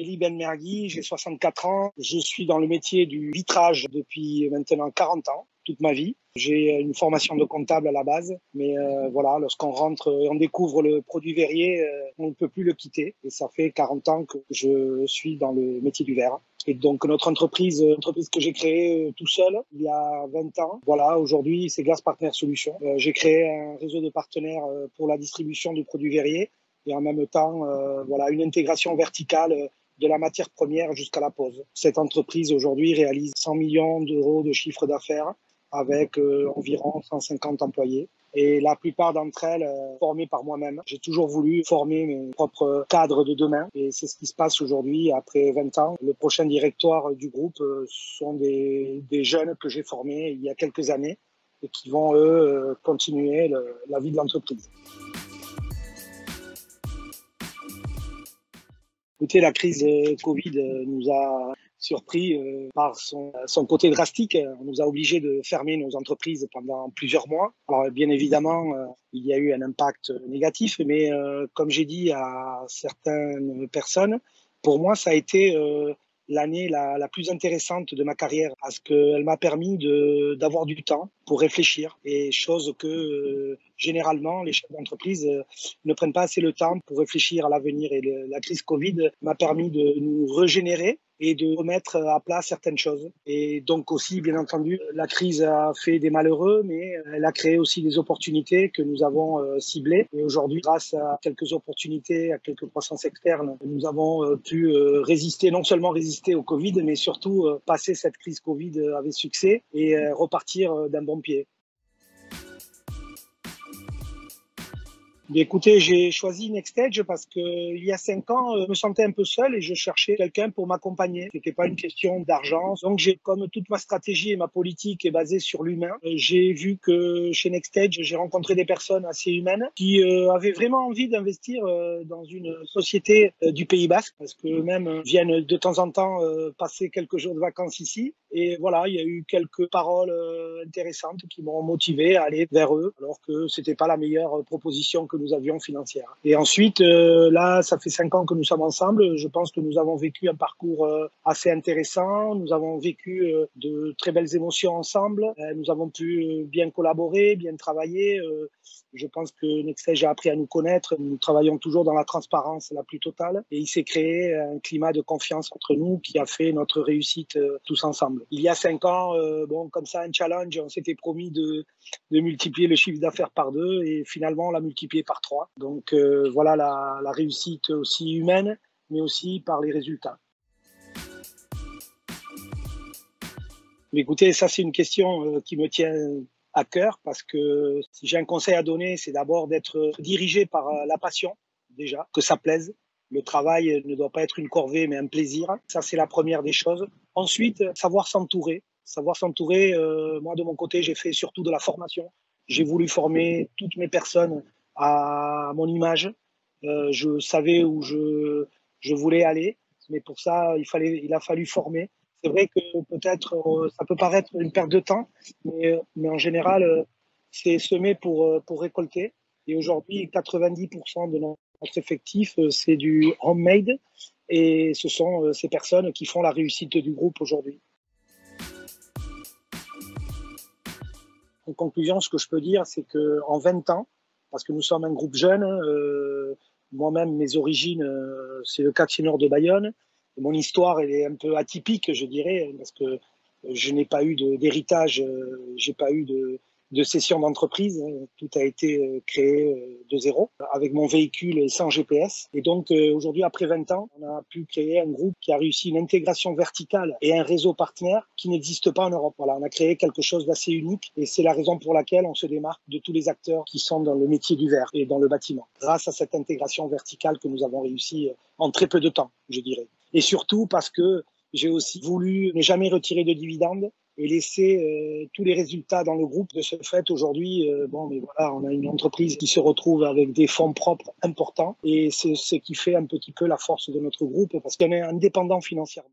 Elie Benmergui, j'ai 64 ans. Je suis dans le métier du vitrage depuis maintenant 40 ans, toute ma vie. J'ai une formation de comptable à la base, mais voilà, lorsqu'on rentre et on découvre le produit verrier, on ne peut plus le quitter. Et ça fait 40 ans que je suis dans le métier du verre. Et donc notre entreprise que j'ai créée tout seul il y a 20 ans, voilà, aujourd'hui c'est Glass Partner Solutions. J'ai créé un réseau de partenaires pour la distribution du produit verrier et en même temps, voilà, une intégration verticale de la matière première jusqu'à la pose. Cette entreprise aujourd'hui réalise 100 millions d'euros de chiffre d'affaires avec environ 150 employés. Et la plupart d'entre elles formées par moi-même. J'ai toujours voulu former mes propres cadres de demain et c'est ce qui se passe aujourd'hui après 20 ans. Le prochain directoire du groupe sont des jeunes que j'ai formés il y a quelques années et qui vont, eux, continuer la vie de l'entreprise. Écoutez, la crise Covid nous a surpris par son côté drastique. On nous a obligés de fermer nos entreprises pendant plusieurs mois. Alors bien évidemment, il y a eu un impact négatif, mais comme j'ai dit à certaines personnes, pour moi, ça a été l'année la plus intéressante de ma carrière parce qu'elle m'a permis d'avoir du temps pour réfléchir et chose que généralement les chefs d'entreprise ne prennent pas assez le temps pour réfléchir à l'avenir et la crise Covid m'a permis de nous régénérer et de remettre à plat certaines choses. Et donc aussi, bien entendu, la crise a fait des malheureux, mais elle a créé aussi des opportunités que nous avons ciblées. Et aujourd'hui, grâce à quelques opportunités, à quelques croissances externes, nous avons pu résister, non seulement résister au Covid, mais surtout passer cette crise Covid avec succès et repartir d'un bon pied. Écoutez, j'ai choisi NextEdge parce que il y a 5 ans, je me sentais un peu seul et je cherchais quelqu'un pour m'accompagner. C'était pas une question d'argent. Donc, comme toute ma stratégie et ma politique est basée sur l'humain, j'ai vu que chez NextEdge, j'ai rencontré des personnes assez humaines qui avaient vraiment envie d'investir dans une société du Pays Basque parce qu'eux-mêmes viennent de temps en temps passer quelques jours de vacances ici. Et voilà, il y a eu quelques paroles intéressantes qui m'ont motivé à aller vers eux, alors que c'était pas la meilleure proposition que nous avions financière. Et ensuite, là, ça fait 5 ans que nous sommes ensemble. Je pense que nous avons vécu un parcours assez intéressant. Nous avons vécu de très belles émotions ensemble. Nous avons pu bien collaborer, bien travailler. Je pense que NextEdge a appris à nous connaître. Nous travaillons toujours dans la transparence la plus totale. Et il s'est créé un climat de confiance entre nous qui a fait notre réussite tous ensemble. Il y a 5 ans, bon, comme ça, un challenge, on s'était promis de multiplier le chiffre d'affaires par 2 et finalement, on l'a multiplié par 3. Donc voilà la réussite aussi humaine, mais aussi par les résultats. Mais écoutez, ça, c'est une question qui me tient à cœur parce que si j'ai un conseil à donner, c'est d'abord d'être dirigé par la passion, déjà, que ça plaise. Le travail ne doit pas être une corvée, mais un plaisir. Ça, c'est la première des choses. Ensuite, savoir s'entourer. Savoir s'entourer, moi, de mon côté, j'ai fait surtout de la formation. J'ai voulu former toutes mes personnes à mon image. Je savais où je voulais aller, mais pour ça, il a fallu former. C'est vrai que peut-être ça peut paraître une perte de temps, mais en général, c'est semer pour récolter. Et aujourd'hui, 90% de notre effectif, c'est du homemade et ce sont ces personnes qui font la réussite du groupe aujourd'hui. En conclusion, ce que je peux dire, c'est qu'en 20 ans, parce que nous sommes un groupe jeune, moi-même, mes origines, c'est le quartier nord de Bayonne. Et mon histoire, elle est un peu atypique, je dirais, parce que je n'ai pas eu d'héritage, j'ai pas eu de cession d'entreprise. Tout a été créé de zéro, avec mon véhicule sans GPS. Et donc, aujourd'hui, après 20 ans, on a pu créer un groupe qui a réussi une intégration verticale et un réseau partenaire qui n'existe pas en Europe. Voilà, on a créé quelque chose d'assez unique et c'est la raison pour laquelle on se démarque de tous les acteurs qui sont dans le métier du verre et dans le bâtiment, grâce à cette intégration verticale que nous avons réussi en très peu de temps, je dirais. Et surtout parce que j'ai aussi voulu ne jamais retirer de dividendes et laisser tous les résultats dans le groupe. De ce fait, aujourd'hui, mais voilà, on a une entreprise qui se retrouve avec des fonds propres importants et c'est ce qui fait un petit peu la force de notre groupe parce qu'on est indépendant financièrement.